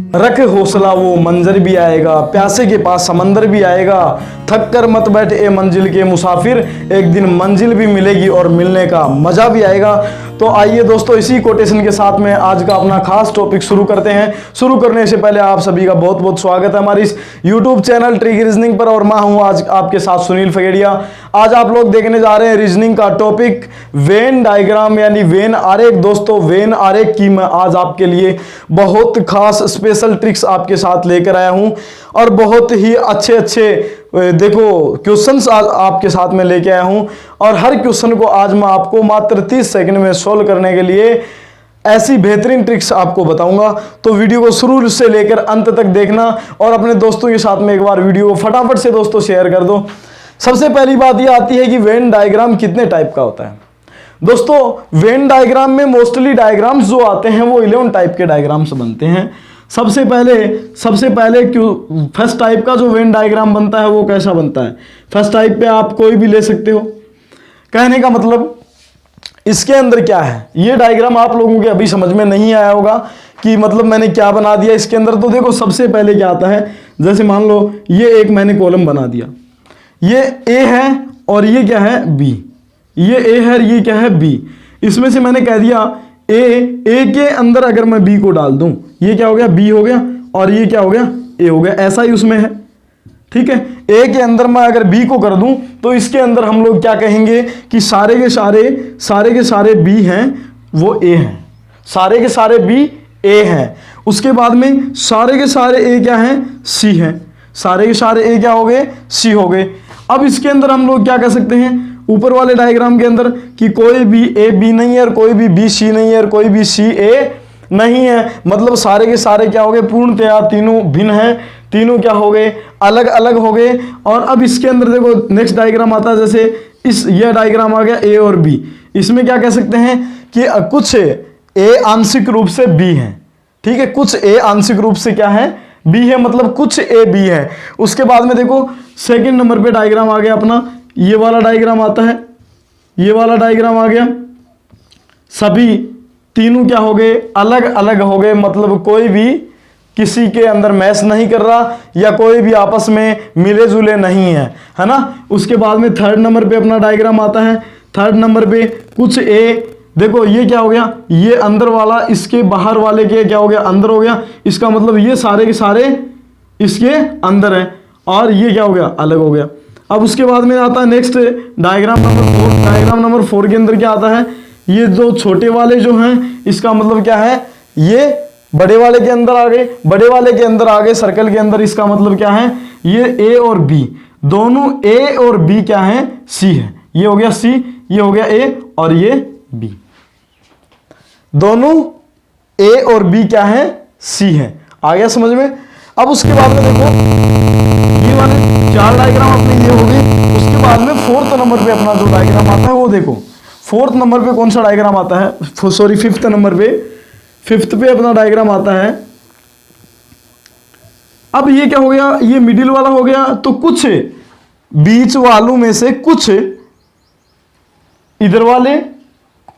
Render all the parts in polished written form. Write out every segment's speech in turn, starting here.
रख हौसला वो मंजर भी आएगा, प्यासे के पास समंदर भी आएगा, थक कर मत बैठ ए मंजिल के मुसाफिर, एक दिन मंजिल भी मिलेगी और मिलने का मजा भी आएगा। तो आइए दोस्तों, इसी कोटेशन के साथ में आज का अपना खास टॉपिक शुरू करते हैं। शुरू करने से पहले आप सभी का बहुत बहुत स्वागत है हमारी इस यूट्यूब चैनल ट्रिक रीजनिंग पर, और मैं हूं आज आपके साथ सुनील फगेड़िया। आज आप लोग देखने जा रहे हैं रीजनिंग का टॉपिक वेन डायग्राम यानी वेन आरेख। दोस्तों, वेन आरेख की मैं आज आपके लिए बहुत खास स्पेशल ट्रिक्स आपके साथ लेकर आया हूं, और बहुत ही अच्छे देखो क्वेश्चंस आज आपके साथ में लेके आया हूं, और हर क्वेश्चन को आज मैं आपको मात्र 30 सेकंड में सोल्व करने के लिए ऐसी बेहतरीन ट्रिक्स आपको बताऊंगा। तो वीडियो को शुरू से लेकर अंत तक देखना, और अपने दोस्तों के साथ में एक बार वीडियो को फटाफट से दोस्तों शेयर कर दो। सबसे पहली बात यह आती है कि वेन डायग्राम कितने टाइप का होता है। दोस्तों, वेन डायग्राम में मोस्टली डायग्राम्स जो आते हैं वो 11 टाइप के डायग्राम्स बनते हैं। सबसे पहले क्यों फर्स्ट टाइप का जो वेन डायग्राम बनता है वो कैसा बनता है। फर्स्ट टाइप पे आप कोई भी ले सकते हो। कहने का मतलब इसके अंदर क्या है, ये डायग्राम आप लोगों के अभी समझ में नहीं आया होगा कि मतलब मैंने क्या बना दिया इसके अंदर। तो देखो, सबसे पहले क्या आता है, जैसे मान लो ये एक मैंने कॉलम बना दिया, ये ए है और ये क्या है बी। ये ए है, ये क्या है बी। इसमें से मैंने कह दिया ए के अंदर अगर मैं बी को डाल दूं, ये क्या हो गया बी हो गया, और ये क्या हो गया ए हो गया। ऐसा ही उसमें है, ठीक है। ए के अंदर मैं अगर बी को कर दूं तो इसके अंदर हम लोग क्या कहेंगे कि सारे के सारे बी हैं वो ए हैं, सारे के सारे बी ए हैं। उसके बाद में सारे के सारे ए क्या हैं सी हैं, सारे के सारे ए क्या हो गए सी हो गए। अब इसके अंदर हम लोग क्या कह सकते हैं ऊपर वाले डायग्राम के अंदर कि कोई भी ए बी नहीं है और कोई भी बी सी नहीं है और कोई भी सी ए नहीं है। मतलब सारे के सारे क्या हो गए पूर्णतया तीनों भिन्न हैं, तीनों क्या हो गए अलग अलग हो गए। और अब इसके अंदर देखो नेक्स्ट डायग्राम आता है, जैसे यह डायग्राम आ गया ए और बी। इसमें क्या कह सकते हैं कि कुछ ए आंशिक रूप से बी है, ठीक है। कुछ ए आंशिक रूप से क्या है बी है, मतलब कुछ ए बी है। उसके बाद में देखो सेकंड नंबर पे डायग्राम आ गया अपना, ये वाला डायग्राम आता है, ये वाला डायग्राम आ गया। सभी तीनों क्या हो गए अलग अलग हो गए, मतलब कोई भी किसी के अंदर मैच नहीं कर रहा या कोई भी आपस में मिले जुले नहीं है ना। उसके बाद में थर्ड नंबर पे अपना डायग्राम आता है। थर्ड नंबर पे कुछ ए, देखो ये क्या हो गया, ये अंदर वाला इसके बाहर वाले के क्या हो गया अंदर हो गया। इसका मतलब ये सारे के सारे इसके अंदर है, और ये क्या हो गया अलग हो गया। अब उसके बाद में आता है next diagram number 4। Diagram number 4 के अंदर क्या आता है, ये जो छोटे वाले जो हैं इसका मतलब क्या है ये बड़े वाले के अंदर आ गए, बड़े वाले के अंदर आ गए सर्कल के अंदर। इसका मतलब क्या है ये ए और बी, दोनों ए और बी क्या है सी है। ये हो गया सी, ये हो गया ए और ये बी, दोनों ए और बी क्या है सी है। आ गया समझ में। अब उसके बाद में देखो ये वाले 4 डायग्राम अपने ये हो गए। उसके बाद में 4th नंबर पे अपना जो डायग्राम आता है वो देखो 4th नंबर पे कौन सा डायग्राम आता है, सॉरी 5th नंबर पे, 5th पे अपना डायग्राम आता है। अब ये क्या हो गया, ये मिडिल वाला हो गया। तो कुछ बीच वालों में से कुछ इधर वाले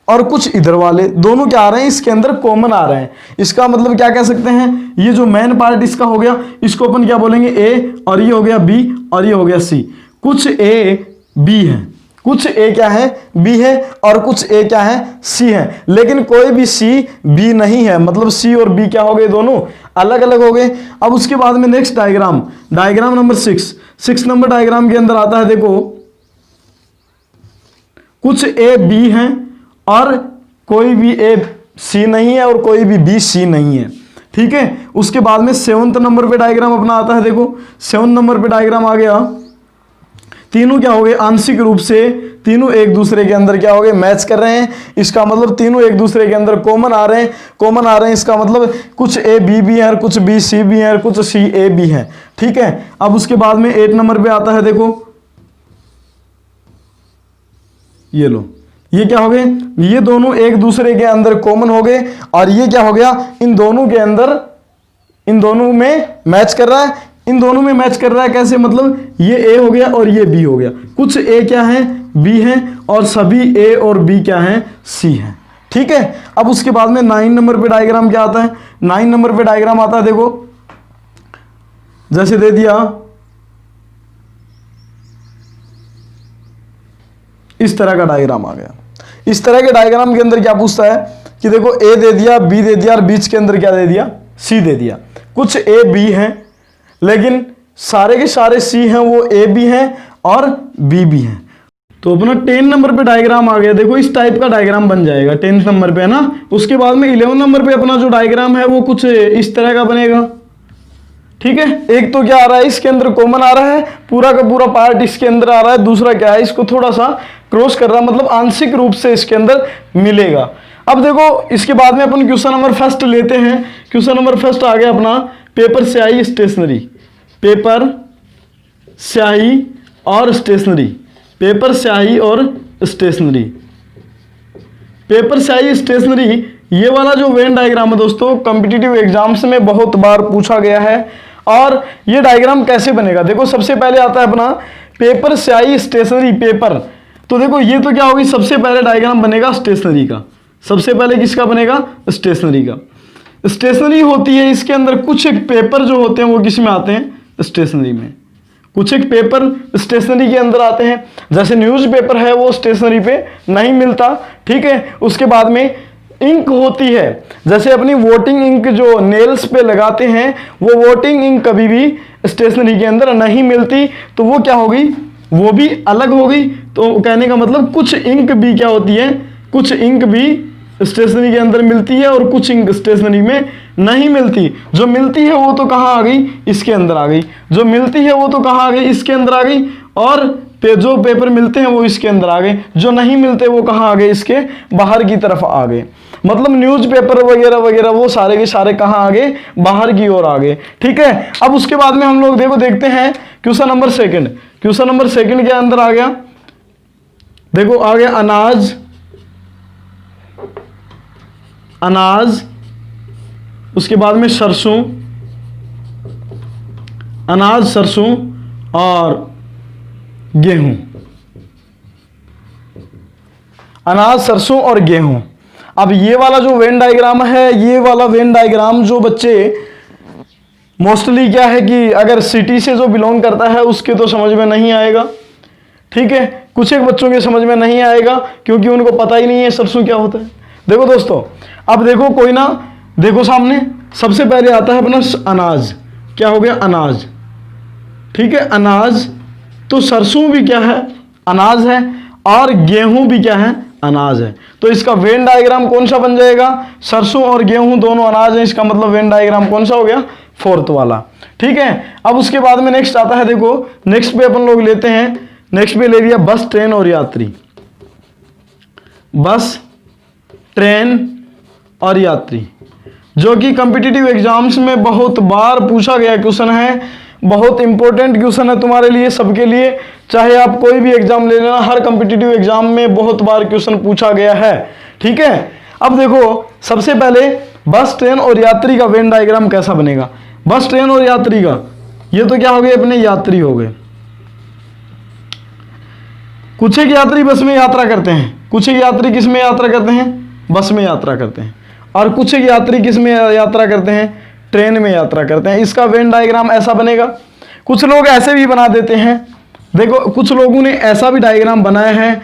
और कुछ इधर वाले दोनों क्या आ रहे हैं इसके अंदर कॉमन आ रहे हैं। इसका मतलब क्या कह सकते हैं, ये जो मेन पार्ट इसका हो गया इसको अपन क्या बोलेंगे ए, और ये हो गया बी और ये हो गया सी। कुछ ए बी है, कुछ ए क्या है बी है, और कुछ ए क्या है सी है। लेकिन कोई भी सी बी नहीं है, मतलब सी और बी क्या हो गए दोनों अलग अलग हो गए। अब उसके बाद में next diagram, diagram number 6 number diagram के अंदर आता है देखो कुछ ए बी हैं और कोई भी ए सी नहीं है और कोई भी बी सी नहीं है, ठीक है। उसके बाद में 7th नंबर पे डायग्राम अपना आता है। देखो 7 नंबर पे डायग्राम आ गया, तीनों क्या हो गए आंशिक रूप से तीनों एक दूसरे के अंदर क्या हो गए मैच कर रहे हैं। इसका मतलब तीनों एक दूसरे के अंदर कॉमन आ रहे हैं। इसका मतलब कुछ ए बी भी है और कुछ बी सी भी है और कुछ सी ए भी है, ठीक है। अब उसके बाद में 8 नंबर पे आता है देखो, ये लो ये क्या हो गए, ये दोनों एक दूसरे के अंदर कॉमन हो गए, और ये क्या हो गया इन दोनों के अंदर इन दोनों में मैच कर रहा है। इन दोनों में मैच कर रहा है कैसे, मतलब ये ए हो गया और ये बी हो गया। कुछ ए क्या है बी है और सभी ए और बी क्या है सी है, ठीक है। अब उसके बाद में 9 नंबर पे डायग्राम क्या आता है, 9 नंबर पे डायग्राम आता है, देखो जैसे दे दिया इस तरह का डायग्राम आ गया। इस तरह के डायग्राम के अंदर क्या पूछता है कि देखो ए दे दिया, बी दे दिया और बीच के अंदर क्या दे दिया, सी दे दिया। कुछ ए बी हैं लेकिन सारे के सारे सी हैं, वो ए भी हैं और बी भी हैं। तो अपना 10 नंबर पे डायग्राम आ गया। देखो इस टाइप का डायग्राम बन जाएगा 10 नंबर पे, है ना। उसके बाद में 11 नंबर पे अपना जो डायग्राम है वो कुछ इस तरह का बनेगा। ठीक है, एक तो क्या आ रहा है इसके अंदर कॉमन आ रहा है, पूरा का पूरा पार्ट इसके अंदर आ रहा है। दूसरा क्या है, इसको थोड़ा सा क्रॉस कर रहा है, मतलब आंशिक रूप से इसके अंदर मिलेगा। अब देखो इसके बाद में अपन क्वेश्चन नंबर फर्स्ट लेते हैं। क्वेश्चन नंबर फर्स्ट आ गया अपना पेपर स्याही स्टेशनरी, पेपर स्याही और स्टेशनरी, पेपर स्याही और स्टेशनरी। पेपर स्याही स्टेशनरी ये वाला जो वेन डायग्राम है दोस्तों, कॉम्पिटिटिव एग्जाम्स में बहुत बार पूछा गया है। और ये डायग्राम कैसे बनेगा, देखो सबसे पहले आता है अपना पेपर स्याही स्टेशनरी पेपर। तो देखो ये तो क्या होगी, सबसे पहले डायग्राम बनेगा स्टेशनरी का। सबसे पहले किसका बनेगा, स्टेशनरी का। स्टेशनरी होती है, इसके अंदर कुछ एक पेपर जो होते हैं वो किस में आते हैं, स्टेशनरी में। कुछ एक पेपर स्टेशनरी के अंदर आते हैं, जैसे न्यूज़पेपर है वो स्टेशनरी पे नहीं मिलता। ठीक है, उसके बाद में इंक होती है, जैसे अपनी वोटिंग इंक जो नेल्स पे लगाते हैं, वो वोटिंग इंक कभी भी स्टेशनरी के अंदर नहीं मिलती। तो वो क्या होगी, वो भी अलग होगी। तो कहने का मतलब कुछ इंक भी क्या होती है, कुछ इंक भी स्टेशनरी के अंदर मिलती है और कुछ इंक स्टेशनरी में नहीं मिलती। जो मिलती है वो तो कहाँ आ गई, इसके अंदर आ गई। जो मिलती है वो तो कहाँ आ गई, इसके अंदर आ गई। और जो पेपर मिलते हैं वो इसके अंदर आ गए, जो नहीं मिलते वो कहाँ आ गए, इसके बाहर की तरफ आ गए। मतलब न्यूज़पेपर वगैरह वगैरह वो सारे के सारे कहाँ आ गए, बाहर की ओर आ गए। ठीक है, अब उसके बाद में हम लोग देखते हैं question number second. Question number second के अंदर आ गया, देखो आ गया अनाज, अनाज, उसके बाद में सरसों, अनाज सरसों और गेहूं, अनाज सरसों और गेहूं। अब ये वाला जो वेन डायग्राम है, ये वाला वेन डायग्राम जो बच्चे मोस्टली क्या है कि अगर सिटी से जो बिलोंग करता है उसके तो समझ में नहीं आएगा। ठीक है, कुछ एक बच्चों के समझ में नहीं आएगा क्योंकि उनको पता ही नहीं है सरसों क्या होता है। देखो दोस्तों, अब देखो कोई ना, देखो सामने सबसे पहले आता है अपना अनाज। क्या हो गया, अनाज। ठीक है, अनाज। तो सरसों भी क्या है, अनाज है, और गेहूं भी क्या है, अनाज है। तो इसका वेन डायग्राम कौन सा बन जाएगा, सरसों और गेहूं दोनों अनाज है। इसका मतलब वेन डायग्राम कौन सा हो गया, फोर्थ वाला। ठीक है, अब उसके बाद में नेक्स्ट आता है, देखो नेक्स्ट पे अपन लोग लेते हैं, नेक्स्ट पे ले लिया बस ट्रेन और यात्री। बस ट्रेन और यात्री, जो कि कॉम्पिटिटिव एग्जाम्स में बहुत बार पूछा गया क्वेश्चन है, बहुत इंपॉर्टेंट क्वेश्चन है तुम्हारे लिए, सबके लिए। चाहे आप कोई भी एग्जाम ले लेना, हर कॉम्पिटिटिव एग्जाम में बहुत बार क्वेश्चन पूछा गया है। ठीक है, अब देखो सबसे पहले बस ट्रेन और यात्री का वेन डायग्राम कैसा बनेगा। बस ट्रेन और यात्री का, ये तो क्या हो गए, अपने यात्री हो गए। कुछ एक यात्री बस में यात्रा करते हैं, कुछ एक यात्री किस में यात्रा करते हैं, बस में यात्रा करते हैं। और कुछ एक यात्री किस में यात्रा करते हैं, ट्रेन में यात्रा करते हैं। इसका वेन डायग्राम ऐसा बनेगा। कुछ लोग ऐसे भी बना देते हैं, देखो कुछ लोगों ने ऐसा भी डायग्राम बनाया है,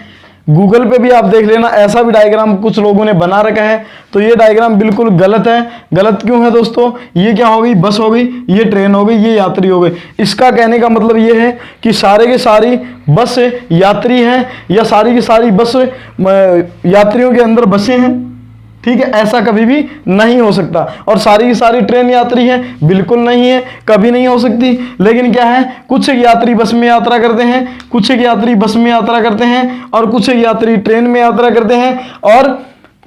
गूगल पे भी आप देख लेना, ऐसा भी डायग्राम कुछ लोगों ने बना रखा है। तो ये डायग्राम बिल्कुल गलत है। गलत क्यों है दोस्तों, ये क्या हो गई, बस हो गई, ये ट्रेन हो गई, ये यात्री हो गई। इसका कहने का मतलब ये है कि सारे के सारी बस यात्री हैं, या सारी की सारी बस यात्रियों के अंदर बसें हैं। ठीक है, ऐसा कभी भी नहीं हो सकता। और सारी की सारी ट्रेन यात्री है, बिल्कुल नहीं है, कभी नहीं हो सकती। लेकिन क्या है, कुछ एक यात्री बस में यात्रा करते हैं, कुछ एक यात्री बस में यात्रा करते हैं, और कुछ एक यात्री ट्रेन में यात्रा करते हैं, और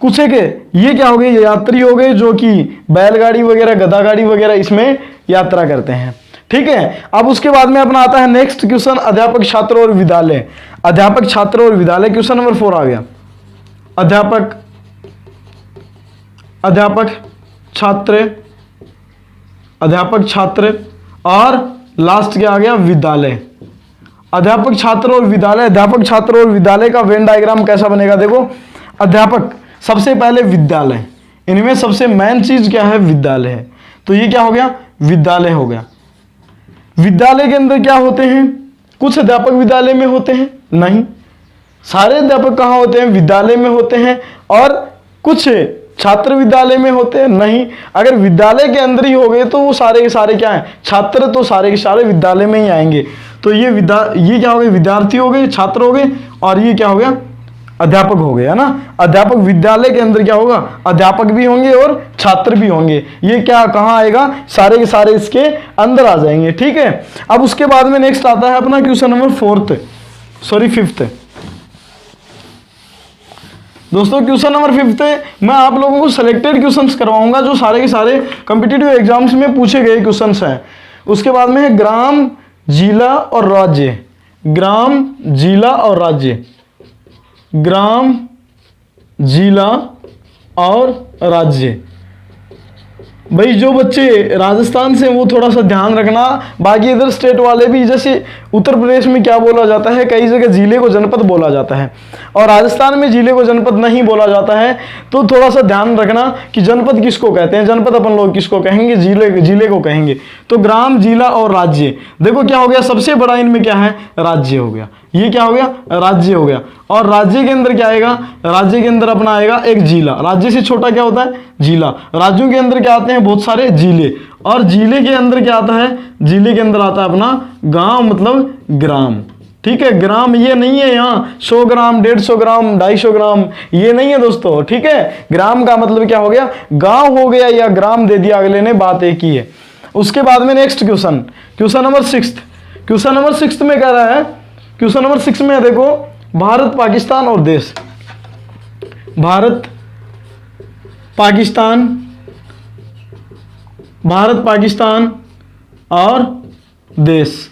कुछ एक ये क्या हो गए, यात्री हो गए जो कि बैलगाड़ी वगैरह, गधा गाड़ी वगैरह इसमें यात्रा करते हैं। ठीक है, अब उसके बाद में अपना आता है नेक्स्ट क्वेश्चन, अध्यापक छात्र और विद्यालय। अध्यापक छात्र और विद्यालय, क्वेश्चन नंबर 4 आ गया। अध्यापक छात्र, अध्यापक छात्र, और लास्ट क्या आ गया, विद्यालय। अध्यापक छात्र और विद्यालय, अध्यापक छात्र और विद्यालय का वेन डायग्राम कैसा बनेगा। देखो अध्यापक, सबसे पहले विद्यालय, इनमें सबसे मेन चीज क्या है? विद्यालय है। तो ये क्या हो गया? विद्यालय हो गया। विद्यालय के अंदर क्या होते हैं? कुछ अध्यापक विद्यालय में होते हैं? नहीं, सारे अध्यापक कहाँ होते हैं? विद्यालय में होते हैं। और कुछ छात्र विद्यालय में होते हैं? नहीं। अगर विद्यालय के अंदर ही हो गए तो वो सारे के सारे क्या हैं? छात्र तो सारे के सारे विद्यालय में ही आएंगे। तो ये क्या हो गए? विद्यार्थी हो गए, छात्र हो गए, और ये क्या हो गया? अध्यापक हो गए, है ना। अध्यापक, विद्यालय के अंदर क्या होगा? अध्यापक भी होंगे और छात्र भी होंगे। ये क्या कहाँ आएगा? सारे के सारे इसके अंदर आ जाएंगे, ठीक है। अब उसके बाद में नेक्स्ट आता है अपना क्वेश्चन नंबर 5th। दोस्तों क्वेश्चन नंबर 5th मैं आप लोगों को सिलेक्टेड क्वेश्चंस करवाऊंगा जो सारे के सारे कॉम्पिटिटिव एग्जाम्स में पूछे गए क्वेश्चंस हैं। उसके बाद में है ग्राम, जिला और राज्य। ग्राम, जिला और राज्य। ग्राम, जिला और राज्य। भाई जो बच्चे राजस्थान से वो थोड़ा सा ध्यान रखना। बाकी इधर स्टेट वाले भी, जैसे उत्तर प्रदेश में क्या बोला जाता है? कई जगह जिले को जनपद बोला जाता है और राजस्थान में जिले को जनपद नहीं बोला जाता है। तो थोड़ा सा ध्यान रखना कि जनपद किसको कहते हैं, जनपद अपन लोग किसको कहेंगे? जिले को कहेंगे। तो ग्राम, जिला और राज्य। देखो क्या हो गया? सबसे बड़ा इनमें क्या है? राज्य हो गया। ये क्या हो गया? राज्य हो गया। और राज्य के अंदर क्या आएगा? राज्य के अंदर अपना आएगा एक जिला। राज्य से छोटा क्या होता है? जिला। राज्यों के अंदर क्या आते हैं? बहुत सारे जिले। और जिले के अंदर क्या आता है? जिले के अंदर आता है अपना गांव, मतलब ग्राम, ठीक है। ग्राम ये नहीं है यहाँ 100 ग्राम, 150 ग्राम, 250 ग्राम, ये नहीं है दोस्तों, ठीक है। ग्राम का मतलब क्या हो गया? गांव हो गया, या ग्राम दे दिया अगले ने, बात एक ही है। उसके बाद में next question number 6। Question number 6 में कह रहा है, क्वेश्चन नंबर 6 में देखो, भारत, पाकिस्तान और देश। भारत, पाकिस्तान, भारत, पाकिस्तान और देश।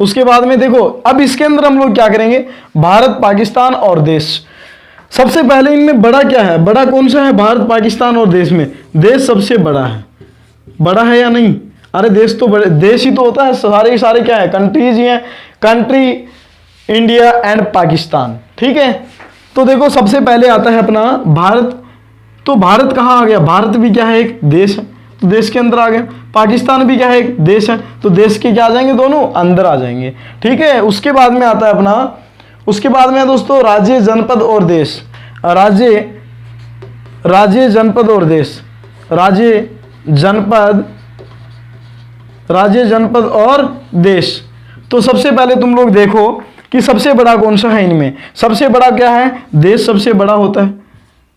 उसके बाद में देखो, अब इसके अंदर हम लोग क्या करेंगे? भारत, पाकिस्तान और देश। सबसे पहले इनमें बड़ा क्या है? बड़ा कौन सा है? भारत, पाकिस्तान और देश में देश सबसे बड़ा है। बड़ा है या नहीं? अरे देश तो बड़े, देश ही तो होता है, सारे के सारे क्या है? कंट्रीज ही हैं। कंट्री, इंडिया एंड पाकिस्तान, ठीक है। तो देखो सबसे पहले आता है अपना भारत। तो भारत कहाँ आ गया? भारत भी क्या है? एक देश है, तो देश के अंदर आ गया। पाकिस्तान भी क्या है? एक देश है, तो देश के क्या आ जाएंगे? दोनों अंदर आ जाएंगे, ठीक है। उसके बाद में आता है अपना, उसके बाद में दोस्तों राज्य, जनपद और देश। राज्य, जनपद और देश। राज्य, जनपद और देश। तो सबसे पहले तुम लोग देखो कि सबसे बड़ा कौन सा है इनमें? सबसे बड़ा क्या है? देश सबसे बड़ा होता है।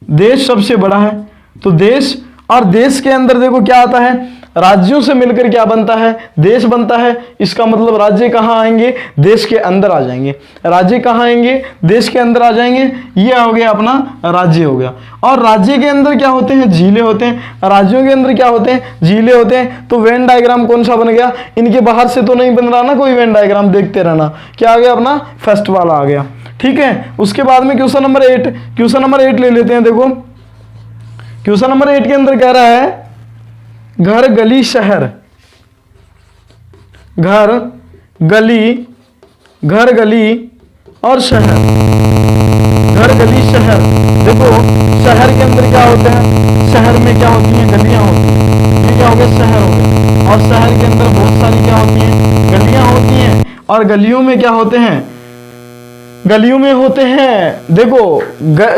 देश सबसे बड़ा है, तो देश। और देश के अंदर देखो क्या आता है? राज्यों से मिलकर क्या बनता है? देश बनता है। इसका मतलब राज्य कहाँ आएंगे? देश के अंदर आ जाएंगे। राज्य कहाँ आएंगे? देश के अंदर आ जाएंगे। ये हो गया अपना राज्य हो गया। और राज्य के अंदर क्या होते हैं? जिले होते हैं। राज्यों के अंदर क्या होते हैं? जिले होते हैं। तो वेन डायग्राम कौन सा बन गया? इनके बाहर से तो नहीं बन रहा ना कोई वेन डायग्राम, देखते रहना। क्या आ गया? अपना फर्स्ट वाला आ गया, ठीक है। उसके बाद में क्वेश्चन नंबर 8, क्वेश्चन नंबर 8 ले लेते हैं। देखो क्वेश्चन नंबर 8 के अंदर कह रहा है घर, गली, शहर। घर, गली, घर, गली और शहर। घर, गली, शहर। देखो शहर के अंदर क्या होते हैं? शहर में क्या होती हैं? गलियां होती हैं। ये क्या हो गया? शहर हो गया। और शहर के अंदर बहुत सारी क्या होती हैं? गलियां होती हैं। और गलियों में क्या होते हैं? गलियों में होते हैं, देखो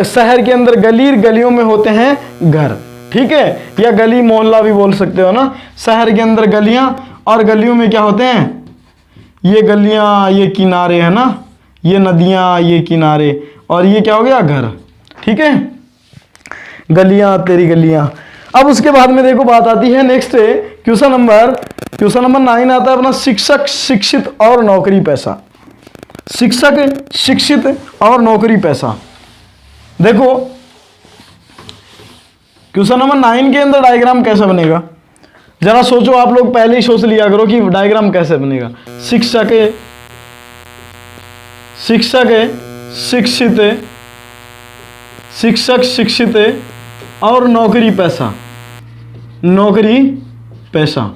शहर के अंदर गली, गलियों में होते हैं घर, ठीक है। या गली मोहल्ला भी बोल सकते हो ना। शहर के अंदर गलियां, और गलियों में क्या होते हैं? ये गलियां, ये किनारे है ना, ये नदियां, ये किनारे, और ये क्या हो गया? घर, ठीक है। गलियां तेरी गलियां। अब उसके बाद में देखो बात आती है नेक्स्ट क्वेश्चन नंबर 9 आता है अपना शिक्षक, शिक्षित और नौकरी पैसा। शिक्षक, शिक्षित और नौकरी पैसा। देखो क्वेश्चन नंबर 9 के अंदर डायग्राम कैसा बनेगा? जरा सोचो, आप लोग पहले ही सोच लिया करो कि डायग्राम कैसे बनेगा। शिक्षक, शिक्षित, शिक्षक, शिक्षित और नौकरी पैसा। नौकरी पैसा।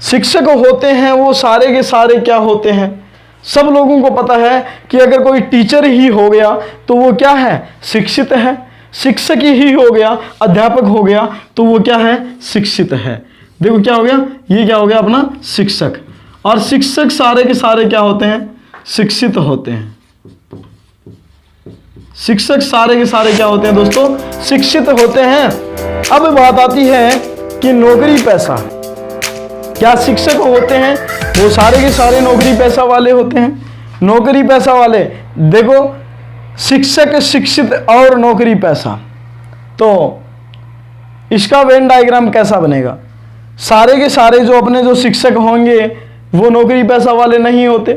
शिक्षक होते हैं वो सारे के सारे क्या होते हैं? सब लोगों को पता है कि अगर कोई टीचर ही हो गया तो वो क्या है, शिक्षित है। शिक्षक ही हो गया, अध्यापक हो गया तो वो क्या है, शिक्षित है। देखो क्या हो गया, ये क्या हो गया अपना शिक्षक। और शिक्षक सारे के सारे क्या होते हैं, शिक्षित होते हैं। शिक्षक सारे के सारे क्या होते हैं दोस्तों, शिक्षित होते हैं। अब बात आती है कि नौकरी पैसा, क्या शिक्षक होते हैं वो सारे के सारे नौकरी पैसा वाले होते हैं? नौकरी पैसा वाले, देखो शिक्षक, शिक्षित और नौकरी पैसा, तो इसका वेन डायग्राम कैसा बनेगा? सारे के सारे जो अपने जो शिक्षक होंगे वो नौकरी पैसा वाले नहीं होते।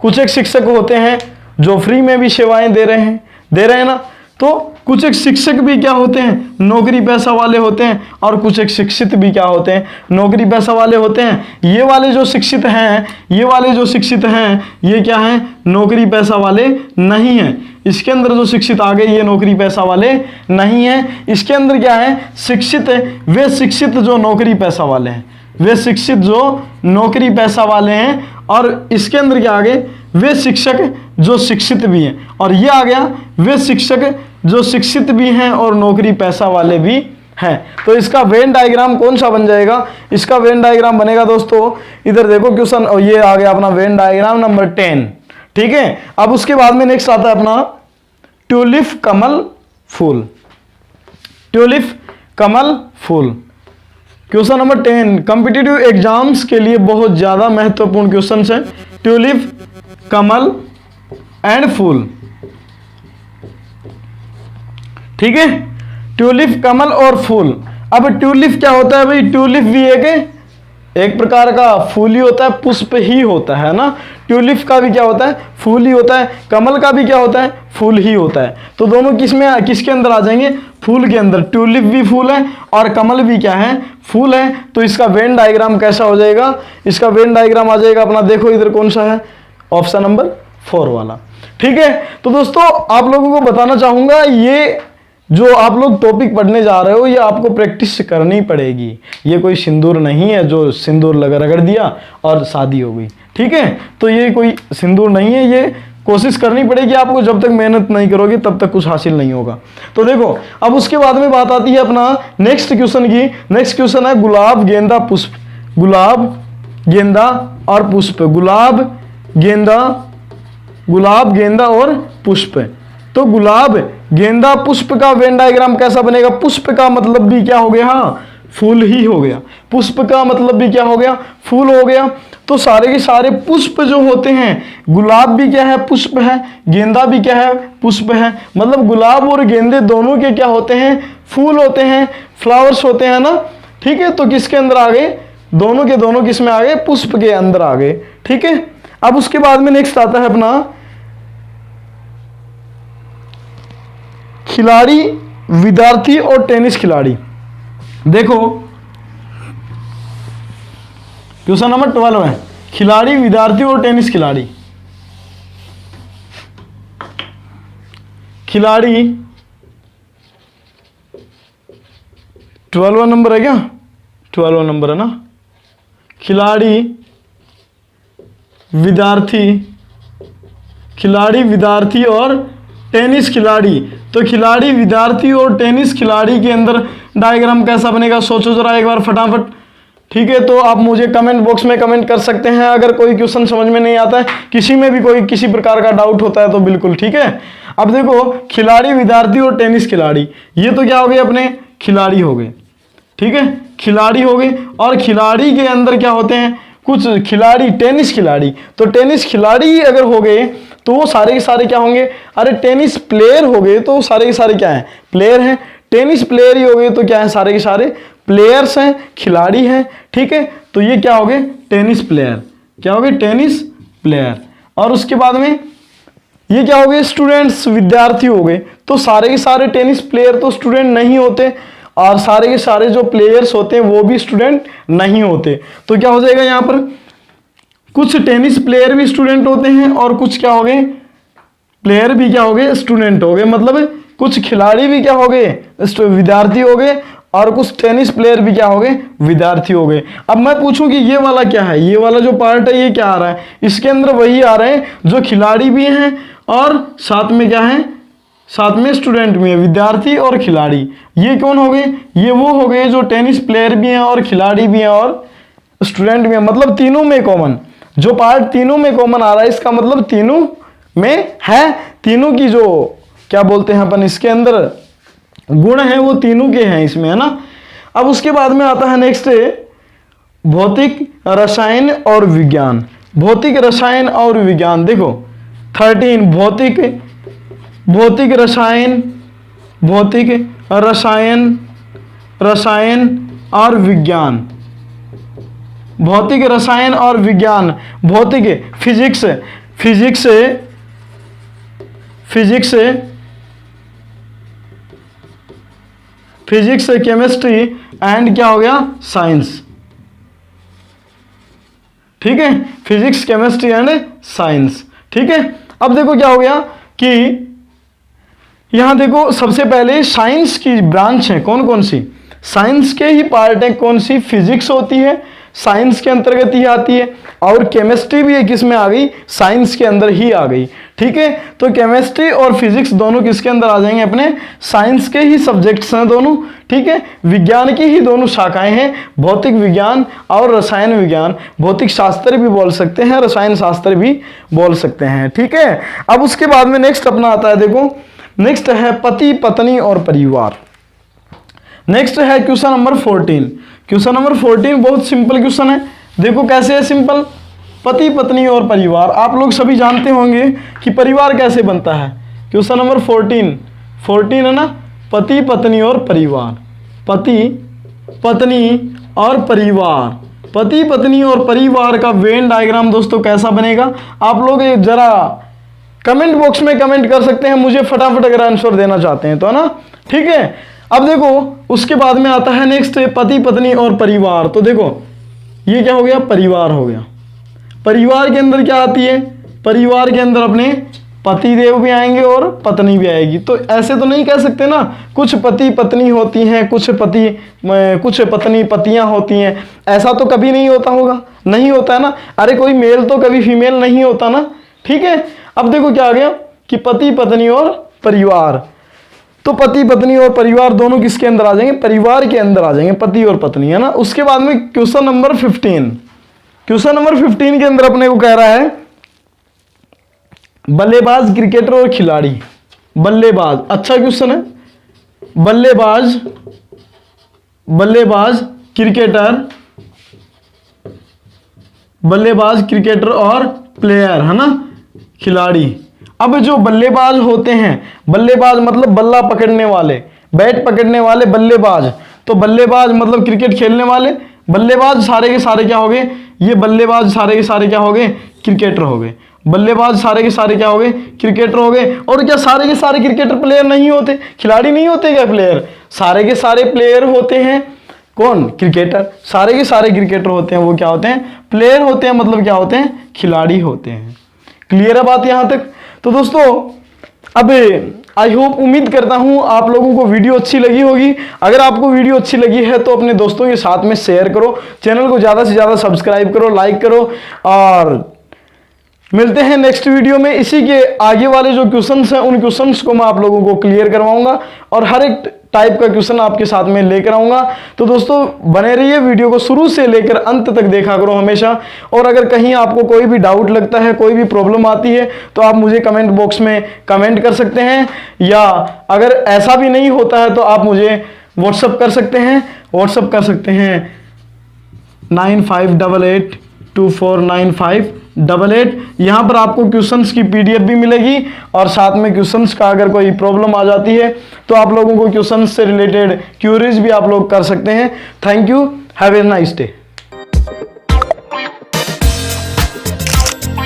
कुछ एक शिक्षक होते हैं जो फ्री में भी सेवाएं दे रहे हैं ना, तो कुछ एक शिक्षक भी क्या होते हैं, नौकरी पैसा वाले होते हैं। और कुछ एक शिक्षित भी क्या होते हैं, नौकरी पैसा वाले होते हैं। ये वाले जो शिक्षित हैं, ये वाले जो शिक्षित हैं, ये क्या हैं, नौकरी पैसा वाले नहीं हैं। इसके अंदर जो शिक्षित आ गए ये नौकरी पैसा वाले नहीं हैं। इसके अंदर क्या है, शिक्षित, वे शिक्षित जो नौकरी पैसा वाले हैं, वे शिक्षित जो नौकरी पैसा वाले हैं। और इसके अंदर क्या आ गए, वे शिक्षक जो शिक्षित भी हैं। और ये आ गया, वे शिक्षक जो शिक्षित भी हैं और नौकरी पैसा वाले भी हैं। तो इसका वेन डायग्राम कौन सा बन जाएगा? इसका वेन डायग्राम बनेगा दोस्तों, इधर देखो क्वेश्चन, और ये आ गया अपना वेन डायग्राम नंबर 10। ठीक है, अब उसके बाद में नेक्स्ट आता है अपना ट्यूलिप कमल फूल। ट्यूलिप कमल फूल, क्वेश्चन नंबर 10 कॉम्पिटिटिव एग्जाम्स के लिए बहुत ज्यादा महत्वपूर्ण क्वेश्चन है। ट्यूलिप कमल एंड फूल, ठीक है, ट्यूलिप कमल और फूल। अब ट्यूलिप क्या होता है भाई, ट्यूलिप भी एक प्रकार का फूल ही होता है, पुष्प ही होता है ना। ट्यूलिप का भी क्या होता है, फूल ही होता है। कमल का भी क्या होता है, फूल ही होता है। तो दोनों किसके अंदर आ जाएंगे, फूल के अंदर। ट्यूलिप भी फूल है और कमल भी क्या है, फूल है। तो इसका वेन डायग्राम कैसा हो जाएगा, इसका वेन डायग्राम आ जाएगा अपना, देखो इधर कौन सा है, ऑप्शन नंबर 4 वाला। ठीक है, तो दोस्तों आप लोगों को बताना चाहूंगा, ये जो आप लोग टॉपिक पढ़ने जा रहे हो ये आपको प्रैक्टिस करनी पड़ेगी। ये कोई सिंदूर नहीं है जो सिंदूर रगड़ दिया और शादी हो गई। ठीक है, तो ये कोई सिंदूर नहीं है, ये कोशिश करनी पड़ेगी आपको। जब तक मेहनत नहीं करोगे तब तक कुछ हासिल नहीं होगा। तो देखो अब उसके बाद में बात आती है अपना नेक्स्ट क्वेश्चन की। नेक्स्ट क्वेश्चन है गुलाब गेंदा पुष्प। गुलाब गेंदा और पुष्प, गुलाब गेंदा और पुष्प। तो गुलाब गेंदा पुष्प का वेन डायग्राम कैसा बनेगा? पुष्प का मतलब भी क्या हो गया, हाँ फूल ही हो गया। पुष्प का मतलब भी क्या हो गया, फूल हो गया। तो सारे के सारे पुष्प जो होते हैं, गुलाब भी क्या है, पुष्प है, गेंदा भी क्या है, पुष्प है। मतलब गुलाब और गेंदे दोनों के क्या होते हैं, फूल होते हैं, फ्लावर्स होते हैं ना। ठीक है, तो किसके अंदर आ गए, दोनों के दोनों किस में आ गए, पुष्प के अंदर आ गए। ठीक है, अब उसके बाद में नेक्स्ट आता है अपना खिलाड़ी, विद्यार्थी और टेनिस खिलाड़ी। देखो क्वेश्चन नंबर 12 है, खिलाड़ी, विद्यार्थी और टेनिस खिलाड़ी। खिलाड़ी 12वां नंबर है क्या, 12वां नंबर है ना। खिलाड़ी, विद्यार्थी और टेनिस खिलाड़ी। तो खिलाड़ी, विद्यार्थी और टेनिस खिलाड़ी के अंदर डायग्राम कैसा बनेगा, सोचो जरा एक बार फटाफट। ठीक है, तो आप मुझे कमेंट बॉक्स में कमेंट कर सकते हैं अगर कोई क्वेश्चन समझ में नहीं आता है, किसी में भी कोई किसी प्रकार का डाउट होता है तो बिल्कुल। ठीक है, अब देखो खिलाड़ी, विद्यार्थी और टेनिस खिलाड़ी, ये तो क्या हो गए अपने, खिलाड़ी हो गए। ठीक है, खिलाड़ी हो गए। और खिलाड़ी के अंदर क्या होते हैं, कुछ खिलाड़ी, टेनिस खिलाड़ी। तो टेनिस खिलाड़ी अगर हो गए तो वो सारे के सारे क्या होंगे, अरे टेनिस प्लेयर हो गए तो सारे के सारे क्या हैं, प्लेयर हैं। टेनिस प्लेयर ही हो गए तो क्या है, सारे के सारे प्लेयर्स हैं, खिलाड़ी हैं। ठीक है, तो ये क्या हो गए, टेनिस प्लेयर। क्या हो गए, टेनिस प्लेयर। और उसके बाद में ये क्या हो गए, स्टूडेंट्स, विद्यार्थी हो गए। तो सारे के सारे टेनिस प्लेयर तो स्टूडेंट नहीं होते और सारे के सारे जो प्लेयर्स होते हैं वो भी स्टूडेंट नहीं होते। तो क्या हो जाएगा यहाँ पर, कुछ टेनिस प्लेयर भी स्टूडेंट होते हैं और कुछ क्या हो गए, प्लेयर भी क्या हो गए, स्टूडेंट हो गए। मतलब कुछ खिलाड़ी भी क्या हो गए, विद्यार्थी हो गए और कुछ टेनिस प्लेयर भी क्या हो गए, विद्यार्थी हो गए। अब मैं पूछूं कि ये वाला क्या है, ये वाला जो पार्ट है ये क्या आ रहा है, इसके अंदर वही आ रहे हैं जो खिलाड़ी भी हैं और साथ में क्या है, साथ में स्टूडेंट भी है, विद्यार्थी और खिलाड़ी। ये कौन हो गए, ये वो हो गए जो टेनिस प्लेयर भी हैं और खिलाड़ी भी हैं और स्टूडेंट भी हैं, मतलब तीनों में कॉमन। जो पार्ट तीनों में कॉमन आ रहा है इसका मतलब तीनों में है, तीनों की जो क्या बोलते हैं अपन इसके अंदर गुण है वो तीनों के हैं इसमें, है ना। अब उसके बाद में आता है नेक्स्ट भौतिक रसायन और विज्ञान। भौतिक रसायन और विज्ञान, देखो 13 भौतिक रसायन, भौतिक रसायन, रसायन और विज्ञान, भौतिक रसायन और विज्ञान, भौतिक physics, physics, physics, physics, chemistry and क्या हो गया, साइंस। ठीक है, फिजिक्स, केमिस्ट्री एंड साइंस। ठीक है, अब देखो क्या हो गया कि यहां देखो सबसे पहले साइंस की ब्रांच है कौन कौन सी, साइंस के ही पार्ट है कौन सी, फिजिक्स होती है, साइंस के अंतर्गत ही आती है, और केमिस्ट्री भी एक इसमें आ गई, साइंस के अंदर ही आ गई। ठीक है, तो केमिस्ट्री और फिजिक्स दोनों किसके अंदर आ जाएंगे, अपने साइंस के ही सब्जेक्ट्स हैं दोनों। ठीक है, विज्ञान की ही दोनों शाखाएं हैं, भौतिक विज्ञान और रसायन विज्ञान। भौतिक शास्त्र भी बोल सकते हैं, रसायन शास्त्र भी बोल सकते हैं। ठीक है, अब उसके बाद में नेक्स्ट अपना आता है, देखो नेक्स्ट है पति पत्नी और परिवार। नेक्स्ट है क्वेश्चन नंबर 14। क्वेश्चन नंबर 14 बहुत सिंपल क्वेश्चन है। देखो कैसे है सिंपल, पति पत्नी और परिवार। आप लोग सभी जानते होंगे कि परिवार कैसे बनता है। क्वेश्चन नंबर 14 है ना, पति पत्नी और परिवार, पति पत्नी और परिवार। पति पत्नी और परिवार का वेन डायग्राम दोस्तों कैसा बनेगा, आप लोग जरा कमेंट बॉक्स में कमेंट कर सकते हैं, मुझे फटाफट अगर आंसर देना चाहते हैं तो, है ना। ठीक है, अब देखो उसके बाद में आता है नेक्स्ट पति पत्नी और परिवार। तो देखो ये क्या हो गया, परिवार हो गया। परिवार के अंदर क्या आती है, परिवार के अंदर अपने पति देव भी आएंगे और पत्नी भी आएगी। तो ऐसे तो नहीं कह सकते ना, कुछ पति पत्नी होती हैं, कुछ पत्नी पतियां होती हैं, ऐसा तो कभी नहीं होता होगा, नहीं होता है ना। अरे कोई मेल तो कभी फीमेल नहीं होता ना। ठीक है, अब देखो क्या आ गया कि पति पत्नी और परिवार। तो पति पत्नी और परिवार दोनों किसके अंदर आ जाएंगे, परिवार के अंदर आ जाएंगे, पति और पत्नी, है ना। उसके बाद में क्वेश्चन नंबर 15, क्वेश्चन नंबर 15 के अंदर अपने को कह रहा है बल्लेबाज, क्रिकेटर और खिलाड़ी। बल्लेबाज, अच्छा क्वेश्चन है। बल्लेबाज, बल्लेबाज, क्रिकेटर, बल्लेबाज, क्रिकेटर और प्लेयर, है ना, खिलाड़ी। अब जो बल्लेबाज होते हैं, बल्लेबाज मतलब बल्ला पकड़ने वाले, बैट पकड़ने वाले बल्लेबाज। तो बल्लेबाज मतलब क्रिकेट खेलने वाले, बल्लेबाज सारे के सारे क्या हो गए, ये बल्लेबाज सारे के सारे क्या हो गए, क्रिकेटर हो गए। बल्लेबाज सारे के सारे क्या हो गए, क्रिकेटर हो गए। और क्या सारे के सारे क्रिकेटर प्लेयर नहीं होते, खिलाड़ी नहीं होते क्या प्लेयर, सारे के सारे प्लेयर होते हैं। कौन, क्रिकेटर। सारे के सारे क्रिकेटर होते हैं वो क्या होते हैं, प्लेयर होते हैं, मतलब क्या होते हैं, खिलाड़ी होते हैं। क्लियर है बात यहां तक। तो दोस्तों अब आई होप, उम्मीद करता हूं आप लोगों को वीडियो अच्छी लगी होगी। अगर आपको वीडियो अच्छी लगी है तो अपने दोस्तों के साथ में शेयर करो, चैनल को ज़्यादा से ज़्यादा सब्सक्राइब करो, लाइक करो, और मिलते हैं नेक्स्ट वीडियो में। इसी के आगे वाले जो क्वेश्चंस हैं उन क्वेश्चंस को मैं आप लोगों को क्लियर करवाऊंगा और हर एक टाइप का क्वेश्चन आपके साथ में लेकर आऊंगा। तो दोस्तों बने रहिए, वीडियो को शुरू से लेकर अंत तक देखा करो हमेशा। और अगर कहीं आपको कोई भी डाउट लगता है, कोई भी प्रॉब्लम आती है, तो आप मुझे कमेंट बॉक्स में कमेंट कर सकते हैं, या अगर ऐसा भी नहीं होता है तो आप मुझे व्हाट्सअप कर सकते हैं। व्हाट्सअप कर सकते हैं 9588249588। यहाँ पर आपको क्वेश्चंस की PDF भी मिलेगी, और साथ में क्वेश्चंस का अगर कोई प्रॉब्लम आ जाती है तो आप लोगों को क्वेश्चंस से रिलेटेड क्यूरीज भी आप लोग कर सकते हैं। Thank you, have a nice day.